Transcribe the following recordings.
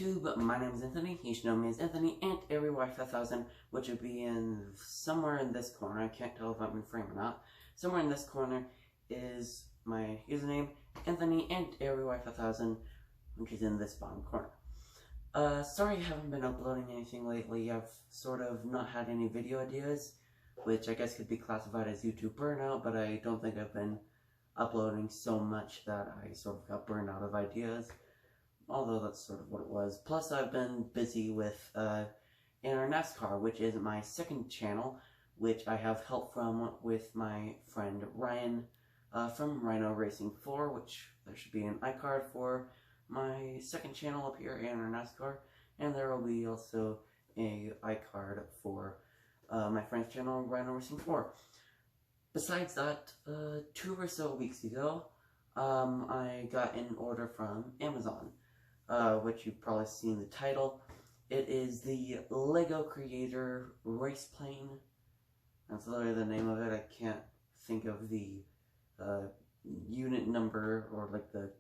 YouTube, my name is Anthony. You should know me as Anthony and Every5000, which would be in somewhere in this corner. I can't tell if I'm in frame or not. Somewhere in this corner is my username, Anthony and Every5000, which is in this bottom corner. Sorry I haven't been uploading anything lately. I've sort of not had any video ideas, which I guess could be classified as YouTube burnout, but I don't think I've been uploading so much that I sort of got burned out of ideas. Although that's sort of what it was. Plus, I've been busy with Inner NASCAR, which is my second channel, which I have help from with my friend Ryan from Rhino Racing 4, which there should be an iCard for my second channel up here, Inner NASCAR, and there will be also a iCard for my friend's channel, Rhino Racing 4. Besides that, 2 or so weeks ago, I got an order from Amazon. Which you've probably seen the title. It is the Lego Creator Race Plane. That's literally the name of it. I can't think of the unit number or like the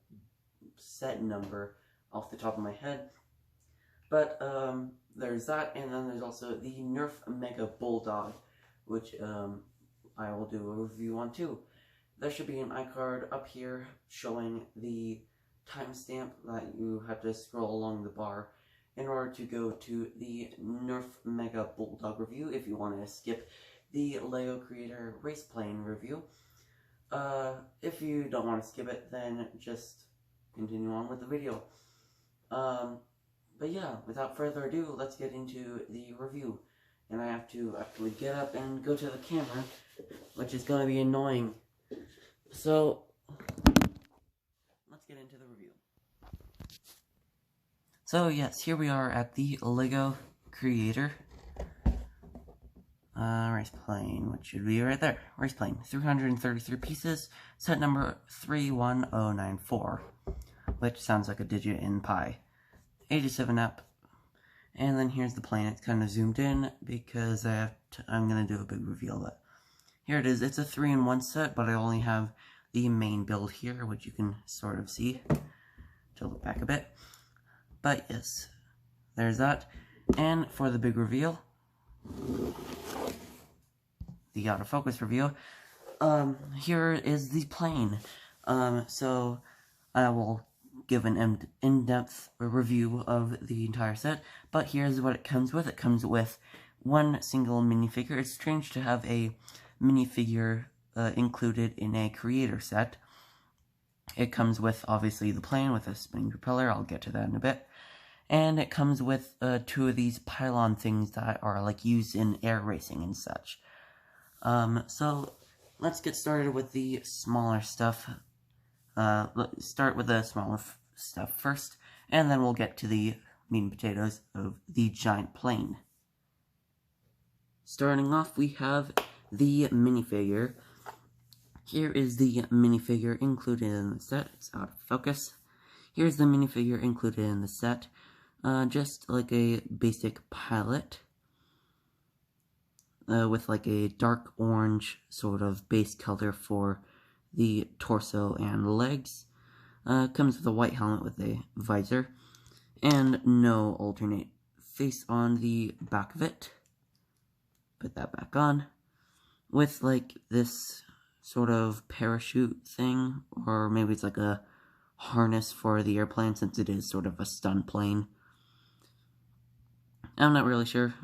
set number off the top of my head. But there's that, and then there's also the Nerf Mega Bulldog, which I will do a review on too. There should be an iCard up here showing the timestamp that you have to scroll along the bar in order to go to the Nerf Mega Bulldog review if you want to skip the Lego Creator Race Plane review. If you don't want to skip it, then just continue on with the video. But yeah, without further ado, let's get into the review. And I have to actually get up and go to the camera, which is going to be annoying. So let's get into the review. So yes, here we are at the Lego Creator Race Plane, which should be right there. Race Plane, 333 pieces, set number 31094, which sounds like a digit in pi. 87 up, and then here's the plane. It's kind of zoomed in because I'm gonna do a big reveal. But here it is. It's a 3-in-1 set, but I only have the main build here, which you can sort of see. To look back a bit. But yes, there's that. And for the big reveal, the autofocus reveal, here is the plane. So I will give an in-depth review of the entire set, but here's what it comes with. It comes with one single minifigure. It's strange to have a minifigure included in a creator set. It comes with, obviously, the plane with a spinning propeller. I'll get to that in a bit. And it comes with 2 of these pylon things that are, like, used in air racing and such. So, let's get started with the smaller stuff. Let's start with the smaller stuff first, and then we'll get to the meat and potatoes of the giant plane. Starting off, we have the minifigure. Here is the minifigure included in the set. It's out of focus. Here's the minifigure included in the set. Just like a basic pilot. With like a dark orange sort of base color for the torso and legs. Comes with a white helmet with a visor. And no alternate face on the back of it. Put that back on. With like this sort of parachute thing, or maybe it's like a harness for the airplane since it is sort of a stunt plane. I'm not really sure,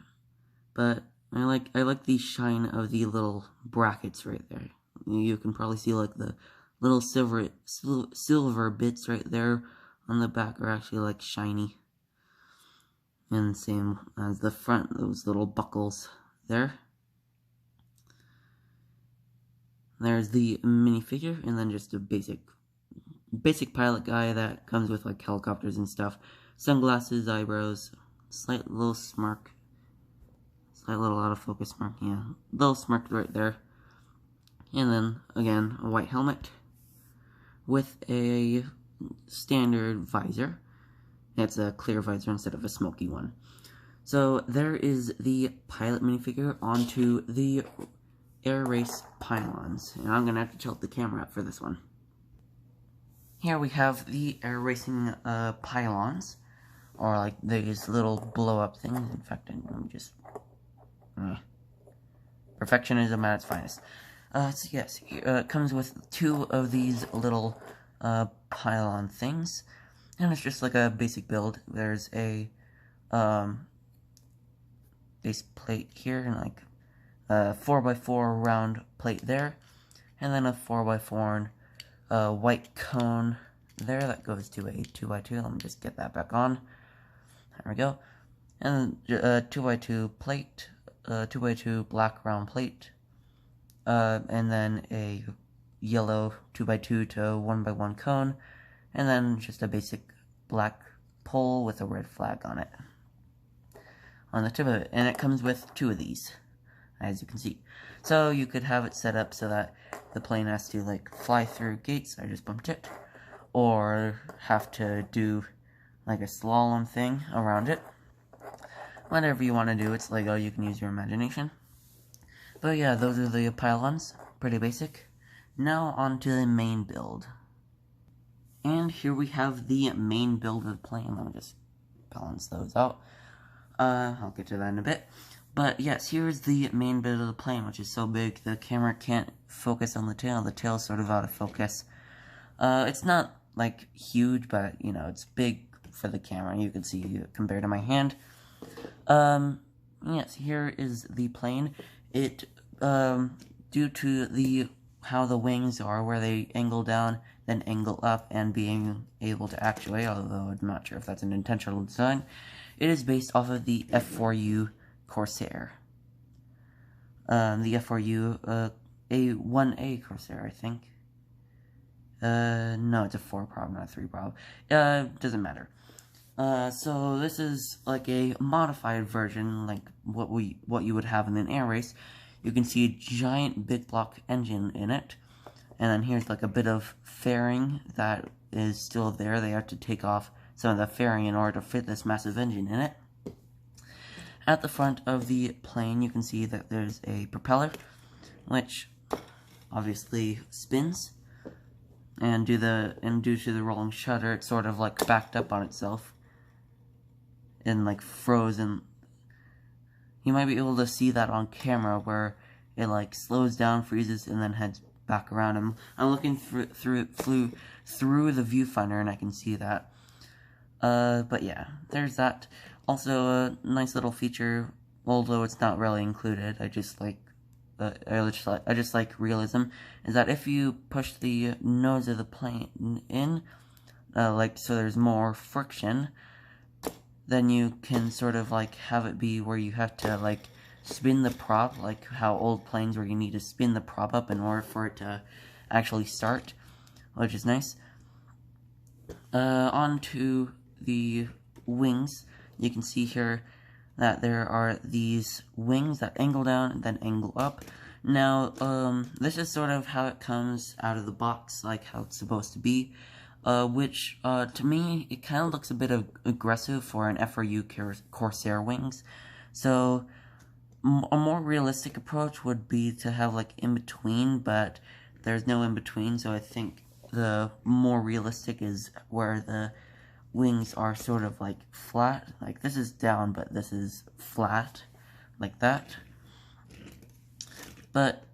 but I like the shine of the little brackets right there. You can probably see like the little silver bits right there on the back are actually like shiny. And same as the front, those little buckles there. There's the minifigure, and then just a basic pilot guy that comes with like helicopters and stuff. Sunglasses, eyebrows, slight little smirk. Slight little out of focus smirk, yeah. Little smirk right there. And then, again, a white helmet with a standard visor. It's a clear visor instead of a smoky one. So there is the pilot minifigure onto the air race pylons, and I'm gonna have to tilt the camera up for this one. Here we have the air racing pylons, or like these little blow up things. In fact, let me just perfectionism at its finest. So yes, it comes with 2 of these little pylon things, and it's just like a basic build. There's a base plate here, and like a 4x4 round plate there, and then a 4x4 white cone there that goes to a 2x2. Let me just get that back on. There we go. And a 2x2 plate, 2x2 black round plate, and then a yellow 2x2 to 1x1 cone, and then just a basic black pole with a red flag on it, on the tip of it. And it comes with 2 of these, as you can see. So you could have it set up so that the plane has to like fly through gates, I just bumped it, or have to do like a slalom thing around it. Whatever you want to do, it's Lego, you can use your imagination. But yeah, those are the pylons, pretty basic. Now on to the main build. And here we have the main build of the plane. Let me just balance those out. I'll get to that in a bit. But yes, here's the main build of the plane, which is so big the camera can't focus on the tail. The tail's sort of out of focus. It's not like huge, but you know, it's big for the camera. You can see it compared to my hand. Yes, here is the plane. It, due to how the wings are, where they angle down, then angle up, and being able to actuate, although I'm not sure if that's an intentional design, it is based off of the F4U Corsair. The F4U, a 1A Corsair, I think. No, it's a 4 prob, not a 3 prob. Doesn't matter. So this is like a modified version, like what you would have in an air race. You can see a giant big block engine in it, and then here's like a bit of fairing that is still there. They have to take off some of the fairing in order to fit this massive engine in it. At the front of the plane, you can see that there's a propeller, which obviously spins, and due to the rolling shutter, it's sort of like backed up on itself and like frozen. You might be able to see that on camera, where it like slows down, freezes, and then heads back around. I'm looking through the viewfinder, and I can see that. But yeah, there's that. Also, a nice little feature, although it's not really included. I just like realism, is that if you push the nose of the plane in, like so there's more friction, then you can sort of like have it be where you have to like spin the prop, like how old planes where you need to spin the prop up in order for it to actually start, which is nice. On to the wings. You can see here that there are these wings that angle down and then angle up. Now, this is sort of how it comes out of the box, like how it's supposed to be. Which, to me, it kind of looks a bit aggressive for an F4U Corsair wings. So, a more realistic approach would be to have, like, in-between, but there's no in-between, so I think the more realistic is where the wings are sort of, like, flat. Like, this is down, but this is flat, like that. But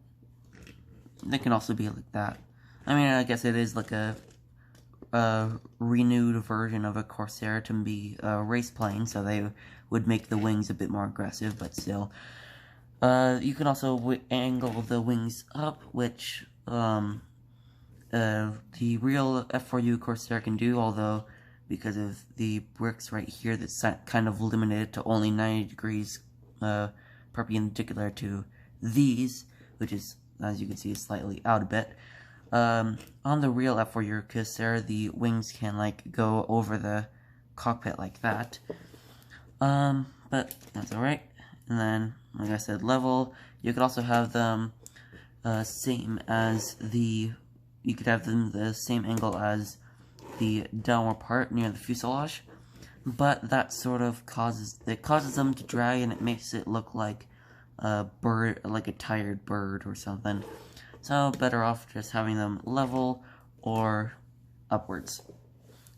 they can also be like that. I mean, I guess it is, like, a renewed version of a Corsair to be a race plane, so they would make the wings a bit more aggressive, but still. You can also angle the wings up, which the real F4U Corsair can do, although because of the bricks right here, that's kind of limited to only 90 degrees perpendicular to these, which is, as you can see, is slightly out a bit. On the real F4U Corsair, the wings can, like, go over the cockpit like that. But that's alright. And then, like I said, level. You could also have them same as you could have them the same angle as the downward part near the fuselage. But that sort of causes them to drag, and it makes it look like a bird, like a tired bird or something. So, better off just having them level or upwards,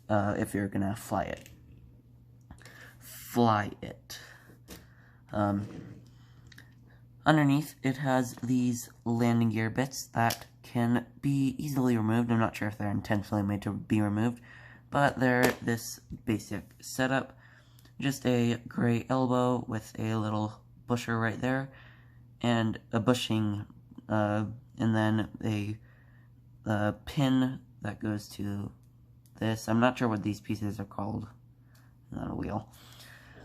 if you're gonna fly it. fly it. Underneath, it has these landing gear bits that can be easily removed. I'm not sure if they're intentionally made to be removed, but they're this basic setup. Just a gray elbow with a little busher right there, and a bushing, and then a pin that goes to this. I'm not sure what these pieces are called. Not a wheel.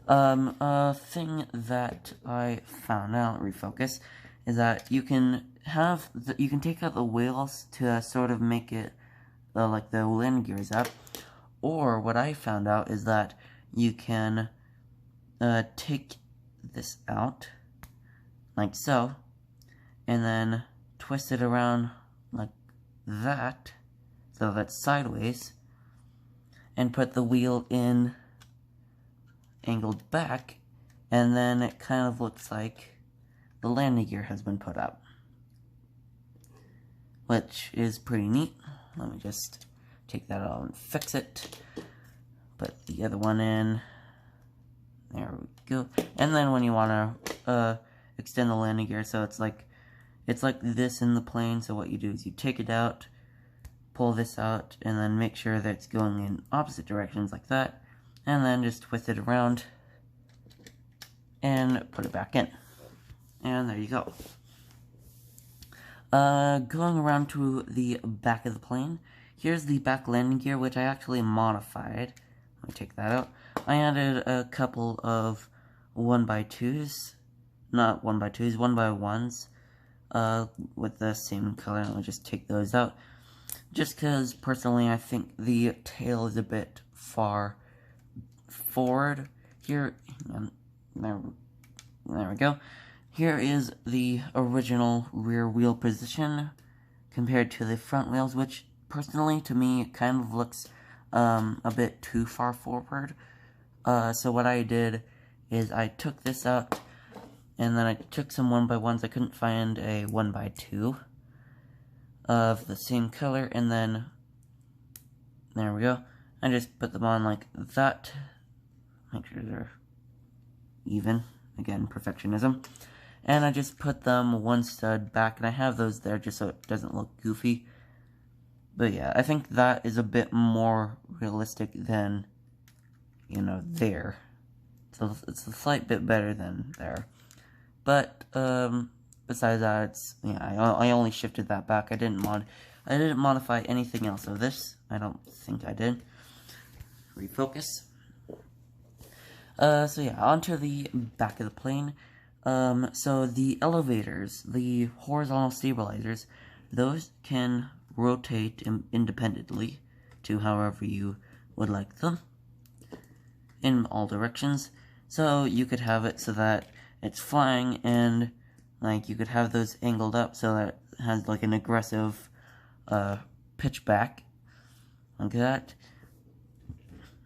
A thing that I found out, refocus, is that you can take out the wheels to sort of make it like the landing gears up, or what I found out is that you can take this out like so, and then twist it around like that, so that's sideways, and put the wheel in angled back, and then it kind of looks like the landing gear has been put up, which is pretty neat. Let me just take that out and fix it. Put the other one in. There we go. And then when you want to extend the landing gear, so it's like this in the plane. So what you do is you take it out, pull this out, and then make sure that it's going in opposite directions like that, and then just twist it around and put it back in. And there you go. Going around to the back of the plane, here's the back landing gear, which I actually modified. Let me take that out. I added a couple of 1x2s, not 1x2s, 1x1s, with the same color. I'll just take those out, just because personally I think the tail is a bit far forward. Here, there we go. Here is the original rear wheel position compared to the front wheels, which personally to me kind of looks a bit too far forward. So what I did is I took this out, and then I took some 1x1s. I couldn't find a 1x2 of the same color, and then there we go. I just put them on like that. Make sure they're even. Again, perfectionism. And I just put them one stud back, and I have those there just so it doesn't look goofy. But yeah, I think that is a bit more realistic than, you know, there. So it's a slight bit better than there. But besides that, it's, yeah, I only shifted that back. I didn't modify anything else. So this, I don't think I did. Refocus. So yeah, onto the back of the plane. So the elevators, the horizontal stabilizers, those can rotate independently to however you would like them in all directions. So you could have it so that it's flying, and like you could have those angled up so that it has like an aggressive pitch back like that.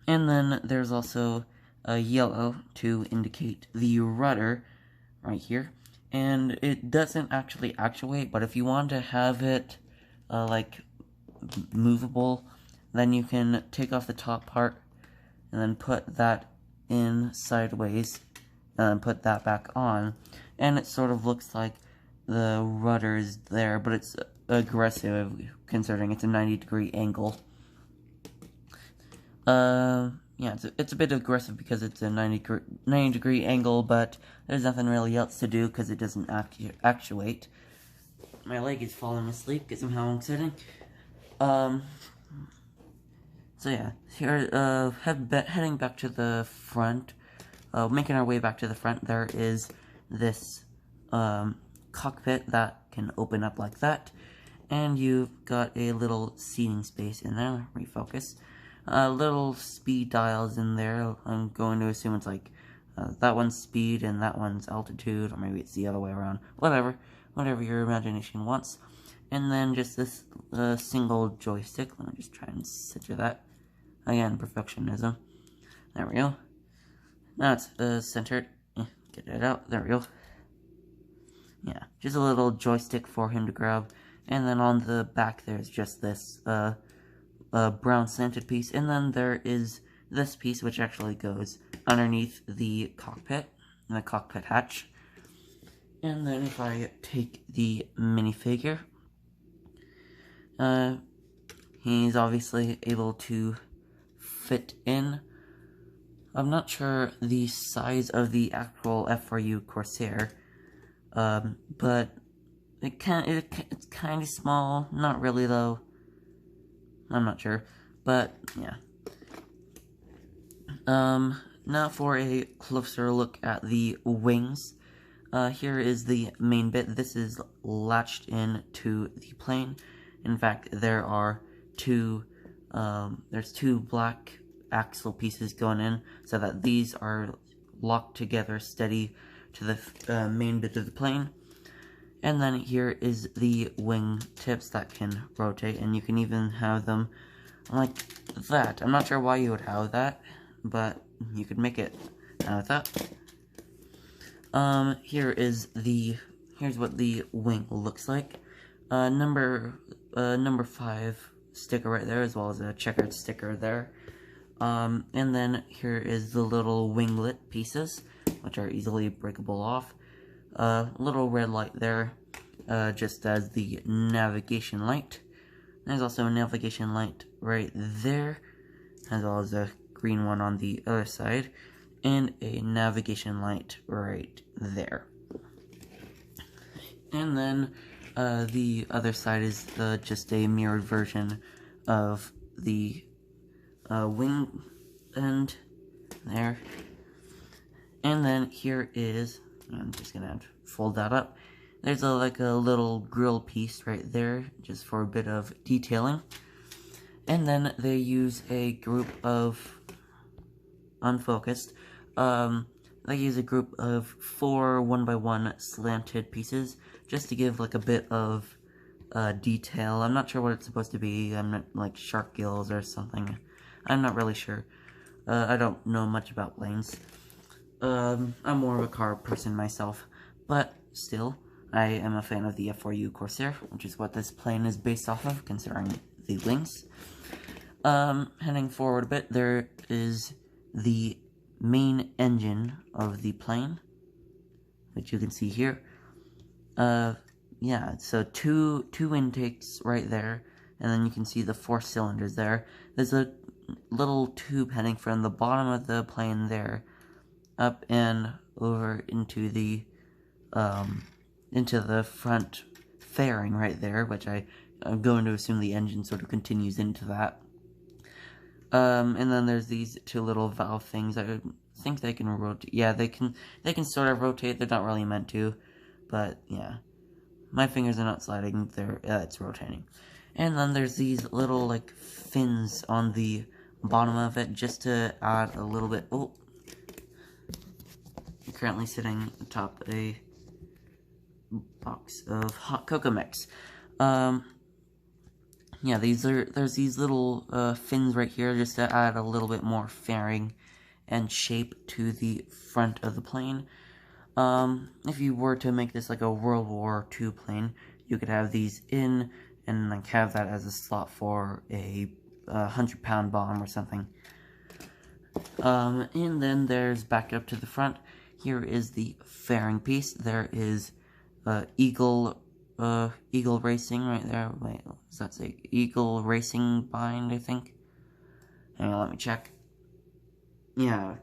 And then there's also a yellow to indicate the rudder right here, and it doesn't actually actuate, but if you want to have it like movable, then you can take off the top part and then put that in sideways and put that back on, and it sort of looks like the rudder is there, but it's aggressive considering it's a 90-degree angle. Yeah, it's a bit aggressive because it's a 90-degree angle, but there's nothing really else to do because it doesn't actuate. My leg is falling asleep because I'm how exciting. So yeah, here, heading back to the front, making our way back to the front, there is this cockpit that can open up like that, and you've got a little seating space in there. Refocus. Little speed dials in there. I'm going to assume it's like that one's speed and that one's altitude, or maybe it's the other way around. Whatever your imagination wants. And then just this single joystick. Let me just try and center that. Again, perfectionism. There we go. Now it's centered. Get it out. There we go. Yeah, just a little joystick for him to grab. And then on the back there's just this brown slanted piece, and then there is this piece, which actually goes underneath the cockpit, and the cockpit hatch. And then if I take the minifigure, he's obviously able to fit in. I'm not sure the size of the actual F4U Corsair, but it's kind of small. Not really though. I'm not sure, but yeah. Now for a closer look at the wings. Here is the main bit. This is latched into the plane. In fact, there are there's two black axle pieces going in, so that these are locked together steady to the main bit of the plane. And then here is the wing tips that can rotate, and you can even have them like that. I'm not sure why you would have that, but you could make it like that. Here's what the wing looks like. Number 5 sticker right there, as well as a checkered sticker there. And then here is the little winglet pieces, which are easily breakable off. Little red light there, just as the navigation light. There's also a navigation light right there, as well as a green one on the other side, and a navigation light right there. And then the other side is just a mirrored version of the wing end there. And then here is, I'm just gonna fold that up. There's like a little grill piece right there, just for a bit of detailing. And then they use a group of unfocused. They use a group of 4 1x1 slanted pieces, just to give like a bit of detail. I'm not sure what it's supposed to be. I'm not like shark gills or something. I'm not really sure. I don't know much about planes. I'm more of a car person myself, but still, I am a fan of the F4U Corsair, which is what this plane is based off of, considering the wings. Heading forward a bit, there is the main engine of the plane, which you can see here. Yeah, so two intakes right there, and then you can see the 4 cylinders there. There's a little tube heading from the bottom of the plane there, up and over into the front fairing right there, which I'm going to assume the engine sort of continues into that. And then there's these 2 little valve things. I think they can rotate. Yeah, they can sort of rotate. They're not really meant to, but yeah. My fingers are not sliding. It's rotating. And then there's these little like fins on the bottom of it, just to add a little bit. Oh, I'm currently sitting atop a box of hot cocoa mix. Yeah, there's these little fins right here, just to add a little bit more fairing and shape to the front of the plane. If you were to make this like a World War II plane, you could have these in and like have that as a slot for a 100-pound bomb or something. And then there's back up to the front. Here is the fairing piece. There is Eagle Racing right there. Wait, does that say Eagle Racing bind, I think? Hang on, let me check. Yeah.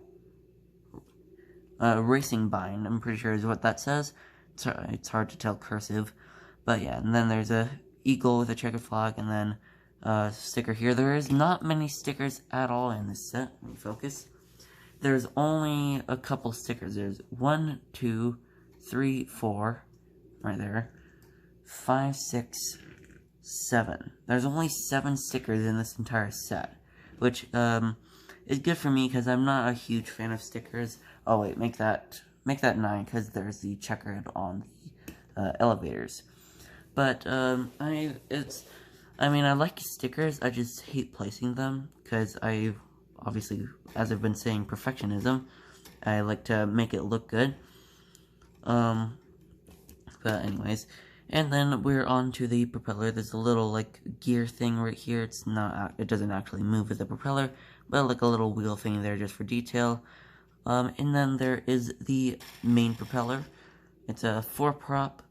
Racing bind, I'm pretty sure is what that says. It's hard to tell cursive. But yeah, and then there's a eagle with a checkered flag, and then sticker here. There is not many stickers at all in this set. Let me focus. There's only a couple stickers. There's 1, 2, 3, 4, right there. 5, 6, 7. There's only 7 stickers in this entire set, which is good for me because I'm not a huge fan of stickers. Oh wait, make that 9 because there's the checkered on the elevators. But I like stickers. I just hate placing them because obviously, as I've been saying, perfectionism. I like to make it look good. But anyways, and then we're on to the propeller. There's a little like gear thing right here. It doesn't actually move with the propeller, but like a little wheel thing there just for detail. And then there is the main propeller. It's a 4-prop,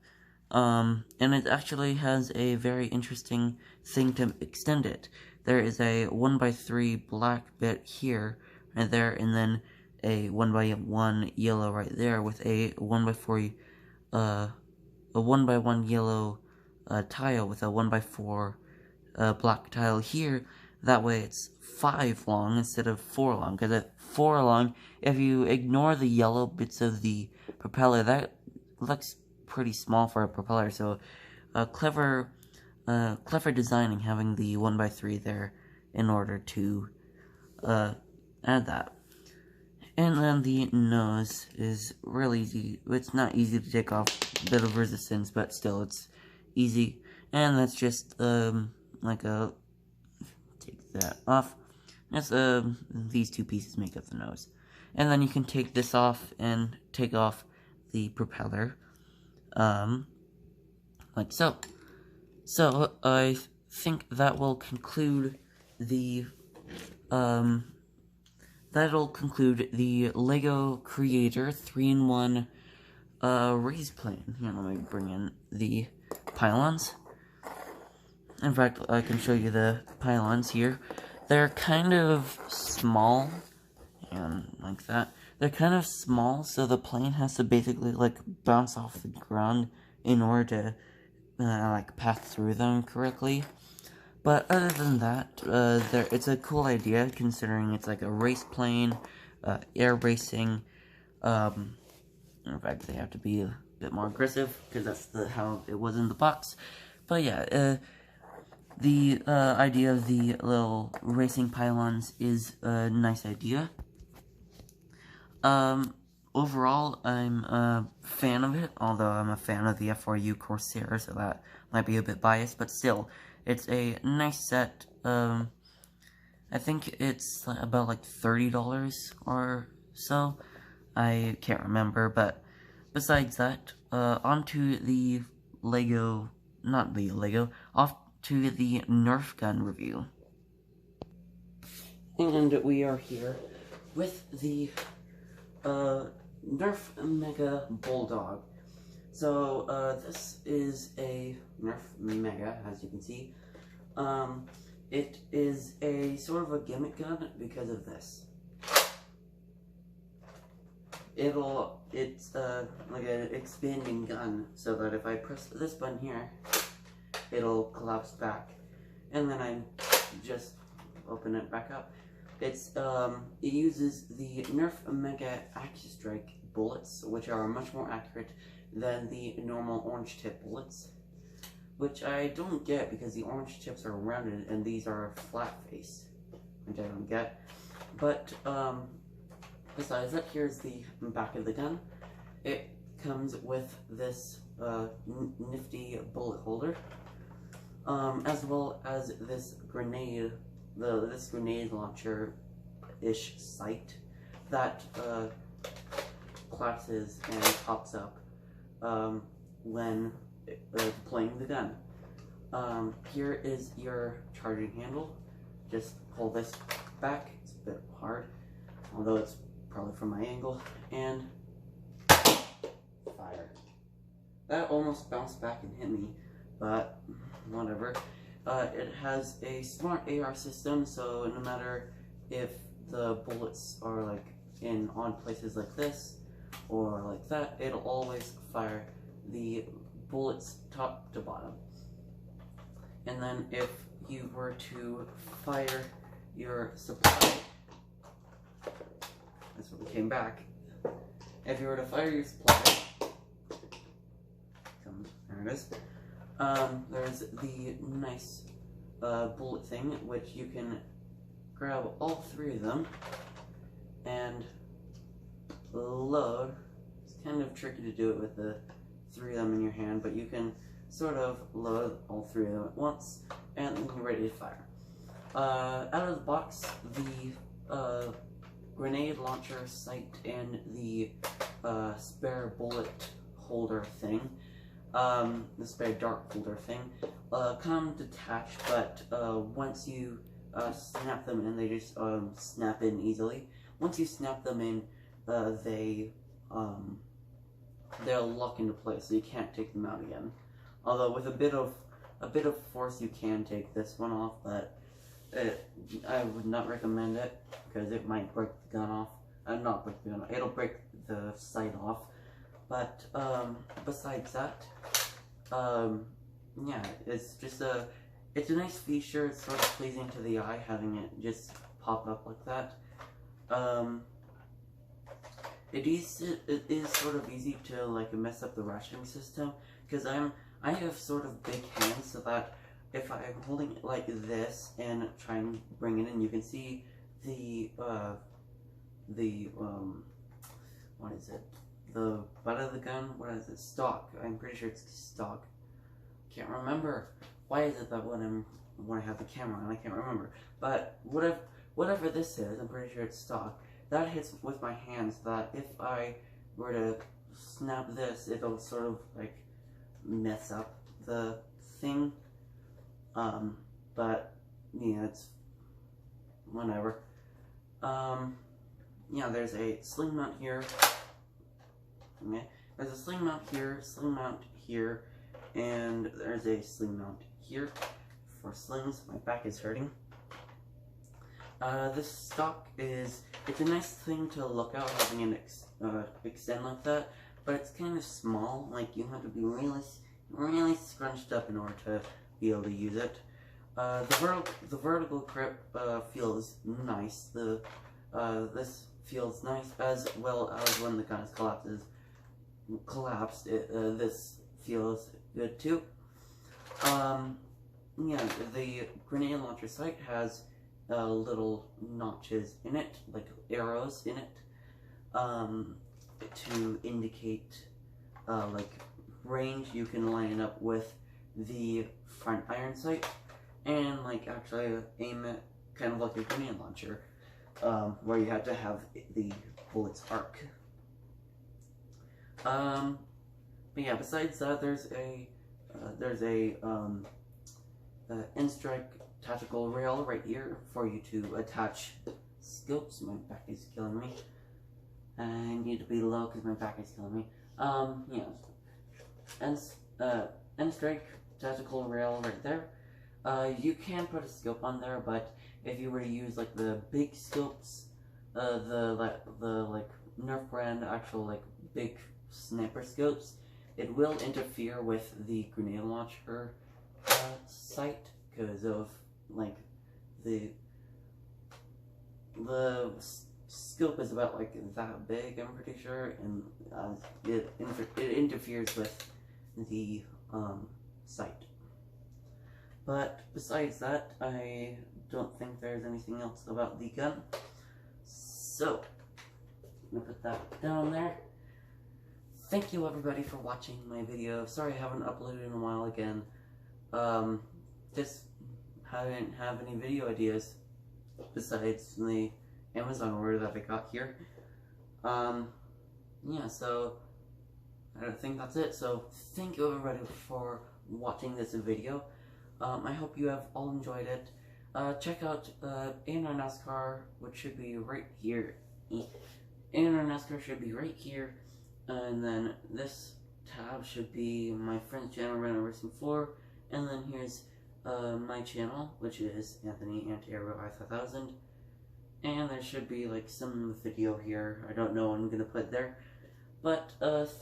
and it actually has a very interesting thing to extend it. There is a 1x3 black bit here, right there, and then a 1x1 yellow right there with a 1x4, a 1x1 yellow tile with a 1x4 black tile here. That way it's 5 long instead of 4 long, because at 4 long, if you ignore the yellow bits of the propeller, that looks pretty small for a propeller. So clever designing, having the 1x3 there in order to add that. And then the nose is really easy. It's not easy to take off, a bit of resistance, but still it's easy. And that's just like a, take that off. That's these two pieces make up the nose. And then you can take this off and take off the propeller, like so. So I think that will conclude the LEGO Creator 3-in-1 raise plane. Here, let me bring in the pylons. In fact, I can show you the pylons here. They're kind of small, and like that. They're kind of small, so the plane has to basically like bounce off the ground in order to like pass through them correctly. But other than that, it's a cool idea considering it's like a race plane, air racing. In fact, they have to be a bit more aggressive because that's how it was in the box. But yeah, the idea of the little racing pylons is a nice idea. Overall, I'm a fan of it, although I'm a fan of the F4U Corsair, so that might be a bit biased, but still, it's a nice set. I think it's about like $30 or so. I can't remember, but besides that, onto the off to the Nerf gun review. And we are here with the Nerf Mega Bulldog. So, this is a Nerf Mega, as you can see. It is a sort of a gimmick gun because of this. It's like an expanding gun, so that if I press this button here, it'll collapse back. And then I just open it back up. It uses the Nerf Mega Action Strike bullets, which are much more accurate than the normal orange tip bullets, which I don't get because the orange tips are rounded and these are flat face, which I don't get. But besides that, here's the back of the gun. It comes with this nifty bullet holder, as well as this grenade. This grenade launcher-ish sight that collapses and pops up when deploying the gun. Here is your charging handle. Just pull this back. It's a bit hard, although it's probably from my angle, and fire. That almost bounced back and hit me, but whatever. It has a smart AR system, so no matter if the bullets are like in odd places like this or like that, it'll always fire the bullets top to bottom. And then if you were to fire your supply, that's what came back. If you were to fire your supply, there it is. There's the nice bullet thing, which you can grab all three of them and load. It's kind of tricky to do it with the three of them in your hand, but you can sort of load all three of them at once, and then you're ready to fire. Out of the box, the grenade launcher sight and the spare bullet holder thing, the spare dart holder thing, come detached, but once you snap them in, they just snap in easily. Once you snap them in, they'll lock into place, so you can't take them out again. Although with a bit of force, you can take this one off, but I would not recommend it because it might break the gun off. Not break the gun off. It'll break the sight off. But besides that, yeah, it's a nice feature. It's sort of pleasing to the eye having it just pop up like that. It is sort of easy to like mess up the ratcheting system because I have sort of big hands, so that if I'm holding it like this and try and bring it in, you can see the what is it? The butt of the gun? What is it? Stock. I'm pretty sure it's stock. Can't remember. Why is it that when I have the camera on, I can't remember. But whatever this is, I'm pretty sure it's stock. That hits with my hands. That if I were to snap this, it'll sort of like mess up the thing. But yeah, it's whatever. Yeah, there's a sling mount here. Okay, there's a sling mount here, and there's a sling mount here for slings. My back is hurting. This stock it's a nice thing to look at, having an extend like that, but it's kind of small. Like, you have to be really scrunched up in order to be able to use it. The vertical grip feels nice. This feels nice, as well as when the gun is collapsed. This feels good too. Yeah, the grenade launcher sight has little notches in it, like arrows in it, to indicate like range. You can line it up with the front iron sight and like actually aim it kind of like a grenade launcher, where you have to have the bullets arc. But yeah, besides that, there's a N-Strike tactical rail right here for you to attach scopes. My back is killing me. I need to be low because my back is killing me. Yeah, N-Strike tactical rail right there. You can put a scope on there, but if you were to use like the big scopes, the like Nerf brand actual like big sniper scopes, it will interfere with the grenade launcher sight because of like the scope is about like that big, I'm pretty sure, and it interferes with the sight. But besides that, I don't think there's anything else about the gun. So I'm gonna put that down there. Thank you everybody for watching my video. Sorry I haven't uploaded in a while again. Just haven't have any video ideas besides the Amazon order that I got here. Yeah, so I think that's it. So thank you everybody for watching this video. I hope you have all enjoyed it. Check out A&R NASCAR, which should be right here. A&R NASCAR should be right here. And then this tab should be my friend's channel, Random Racing 4. And then here's my channel, which is Anthony Anti-Aero 5000. And there should be like some video here. I don't know what I'm gonna put there. But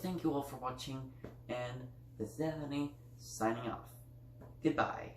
thank you all for watching, and this is Anthony signing off. Goodbye.